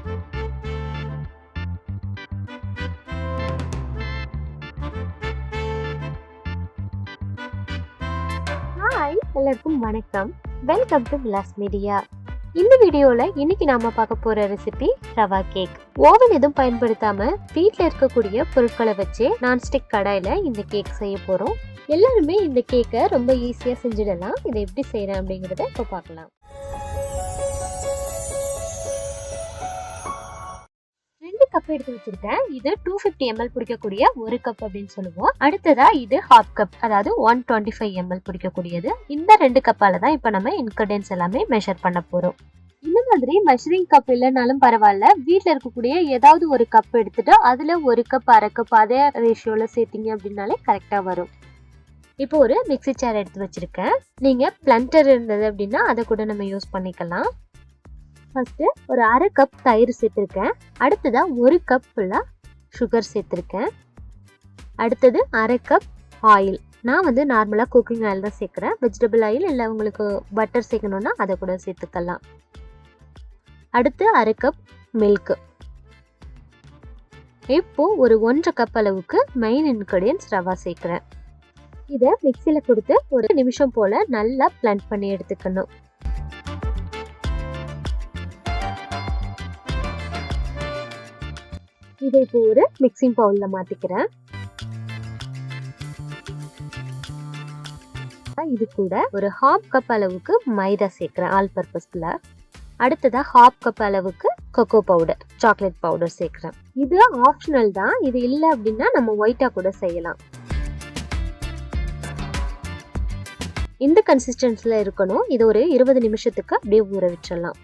Hi, எல்லாருக்கும் வணக்கம். Welcome to Mila's media. இந்த வீடியோல இன்னைக்கு நாம பார்க்க போற ரெசிபி ரவா கேக். ஓவன் எதுவும் பயன்படுத்தாம வீட்ல இருக்கக்கூடிய பொருட்களை வச்சு நான்ஸ்டிக் கடாயில இந்த கேக் செய்ய போறோம். எல்லாருமே இந்த கேக்கை ரொம்ப ஈஸியா செஞ்சிடலாம். இதை எப்படி செய்யறேன் அப்படிங்கறத இப்ப பார்க்கலாம். 2 கப் எடுத்து வச்சிருக்கேன். இது 250 ml பிடிக்கக்கூடிய 1 கப் அப்படின்னு சொல்லுவோம். அடுத்ததா இது ஹாஃப் கப், அதாவது 125 ml பிடிக்கக்கூடியது. இந்த 2 கப்பால தான் இப்ப நம்ம இன்கிரிடியன்ஸ் எல்லாமே மெஷர் பண்ண போறோம். இந்த மாதிரி மெஷரிங் கப் இல்லைனாலும் பரவாயில்ல, வீட்டில் இருக்கக்கூடிய ஏதாவது ஒரு கப் எடுத்துட்டு அதுல 1 கப் அரை கப் அதே ரேஷியோல சேர்த்தீங்க அப்படின்னாலே கரெக்டா வரும். இப்போ ஒரு மிக்ஸி ஜார் எடுத்து வச்சிருக்கேன். நீங்க பிளண்டர் இருந்தது அப்படின்னா அதை கூட நம்ம யூஸ் பண்ணிக்கலாம். ஃபர்ஸ்ட் ஒரு அரை கப் தயிர் சேர்த்திருக்கேன். அடுத்ததா 1 கப் ஃபுல்லா சுகர் சேர்த்திருக்கேன். அடுத்தது அரை கப் ஆயில். நான் வந்து நார்மலா குக்கிங் ஆயில் தான் சேர்க்கிறேன். வெஜிடபிள் ஆயில் இல்லை உங்களுக்கு பட்டர் சேர்க்கணும்னா அதை கூட சேர்த்துக்கலாம். அடுத்து அரை கப் மில்க். இப்போ ஒரு 1.5 கப் அளவுக்கு மெயின் இன்கிரிடியன்ஸ் ரவா சேர்க்கிறேன். இதை மிக்சியில கொடுத்து ஒரு நிமிஷம் போல நல்லா பிளண்ட் பண்ணி எடுத்துக்கணும். இதை இப்போ ஒரு மிக்சிங் பவுல்ல மாத்திக்கிறேன். இது கூட ஒரு ஹாஃப் கப் அளவுக்கு மைதா சேர்க்கிறேன், ஆல் பர்பஸ் ஃப்ளோர். அடுத்ததா ஹாஃப் கப் அளவுக்கு கொக்கோ பவுடர், சாக்லேட் பவுடர் சேர்க்கிறேன். இது ஆப்ஷனல் தான். இது இல்லை அப்படின்னா நம்ம ஒயிட்டா கூட செய்யலாம். இந்த கன்சிஸ்டன்சில இருக்கணும். இது ஒரு 20 நிமிஷத்துக்கு அப்படியே ஊற வச்சிடலாம்.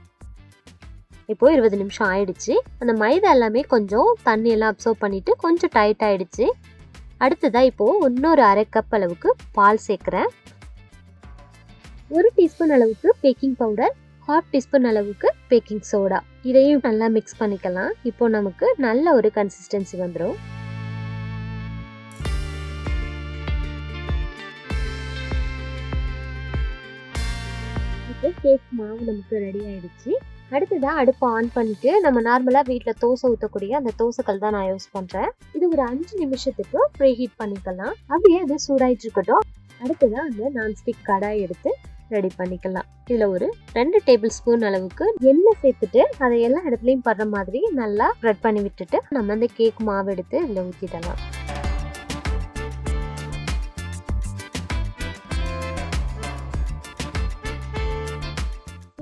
இப்போ 20 நிமிஷம் ஆயிடுச்சு. அந்த மைதா எல்லாமே கொஞ்சம் தண்ணி எல்லாம் அப்சர்வ் பண்ணிட்டு கொஞ்சம் டைட் ஆயிடுச்சு. அடுத்ததா இப்போ இன்னொரு அரை கப் அளவுக்கு பால் சேர்க்கிறேன். 1 டீஸ்பூன் அளவுக்கு பேக்கிங் பவுடர், 1/2 டீஸ்பூன் அளவுக்கு பேக்கிங் சோடா. இதையும் நல்லா மிக்ஸ் பண்ணிக்கலாம். இப்போ நமக்கு நல்ல ஒரு கன்சிஸ்டன்சி வந்துடும். இப்போ கேக் மாவு நமக்கு ரெடி ஆயிடுச்சு. அடுத்ததான் அடுப்பை ஆன் பண்ணிட்டு நம்ம நார்மலா வீட்டில் தோசை ஊற்றக்கூடிய அந்த தோசைக்கல் தான் நான் யூஸ் பண்றேன். இது ஒரு 5 நிமிஷத்துக்கு ப்ரீ ஹீட் பண்ணிக்கலாம். அப்படியே அது சூடாயிட்டு இருக்கட்டும். அடுத்ததான் அந்த நான்ஸ்டிக் கடாய் எடுத்து ரெடி பண்ணிக்கலாம். இதுல ஒரு 2 டேபிள் ஸ்பூன் அளவுக்கு எண்ணெய் சேர்த்துட்டு அதை எல்லா இடத்துலயும் படுற மாதிரி நல்லா ஸ்ப்ரெட் பண்ணி விட்டுட்டு நம்ம அந்த கேக் மாவு எடுத்து இதுல ஊற்றிடலாம்.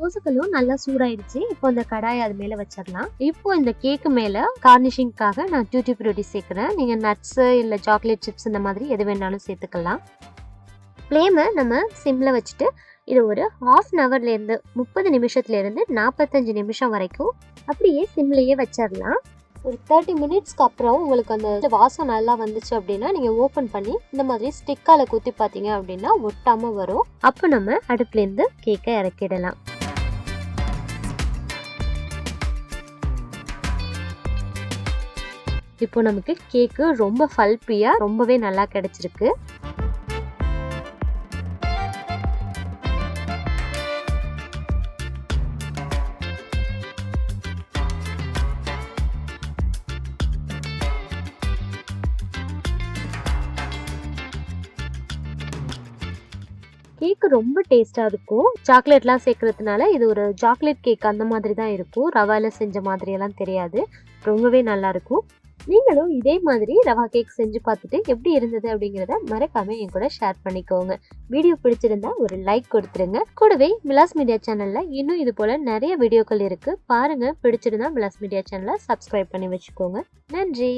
தோசைக்கல்லும் நல்லா சூடாயிடுச்சு. இப்போ இந்த கடாயை அது மேல வச்சிடலாம். இப்போ இந்த கேக்கு மேல கார்னிஷிங்காக நான் டூட்டி ஃப்ரூட்டி சேர்க்கிறேன். நீங்க நட்ஸ் இல்ல சாக்லேட் சிப்ஸ் இந்த மாதிரி எது வேணாலும் சேர்த்துக்கலாம். ஃப்ளேமை நம்ம சிம்ல வச்சுட்டு இது ஒரு 1/2 ஹவர்ல இருந்து 30 நிமிஷத்துல இருந்து 45 நிமிஷம் வரைக்கும் அப்படியே சிம்லயே வச்சிடலாம். ஒரு 30 மினிட்ஸ்க்கு அப்புறம் உங்களுக்கு அந்த வாசம் நல்லா வந்துச்சு அப்படின்னா நீங்க ஓபன் பண்ணி இந்த மாதிரி ஸ்டிக்கால குத்தி பார்த்தீங்க அப்படின்னா ஒட்டாம வரும். அப்போ நம்ம அடுப்புல இருந்து கேக்கை இறக்கிடலாம். இப்போ நமக்கு கேக்கு ரொம்ப ஃபல்பியா ரொம்பவே நல்லா கிடைச்சிருக்கு. கேக் ரொம்ப டேஸ்டா இருக்கும். சாக்லேட்லாம் சேர்க்கறதுனால இது ஒரு சாக்லேட் கேக் அந்த மாதிரி தான் இருக்கும். ரவால செஞ்ச மாதிரி எல்லாம் தெரியாது. ரொம்பவே நல்லா இருக்கும். நீங்களும் இதே மாதிரி ரவா கேக் செஞ்சு பார்த்துட்டு எப்படி இருந்தது அப்படிங்கிறத மறக்காம என் கூட ஷேர் பண்ணிக்கோங்க. வீடியோ பிடிச்சிருந்தா ஒரு லைக் கொடுத்துருங்க. கூடவே மிலாஸ் மீடியா சேனல்ல இன்னும் இது போல நிறைய வீடியோக்கள் இருக்கு பாருங்க. பிடிச்சிருந்தா மிலாஸ் மீடியா சேனலை சப்ஸ்கிரைப் பண்ணி வச்சுக்கோங்க. நன்றி.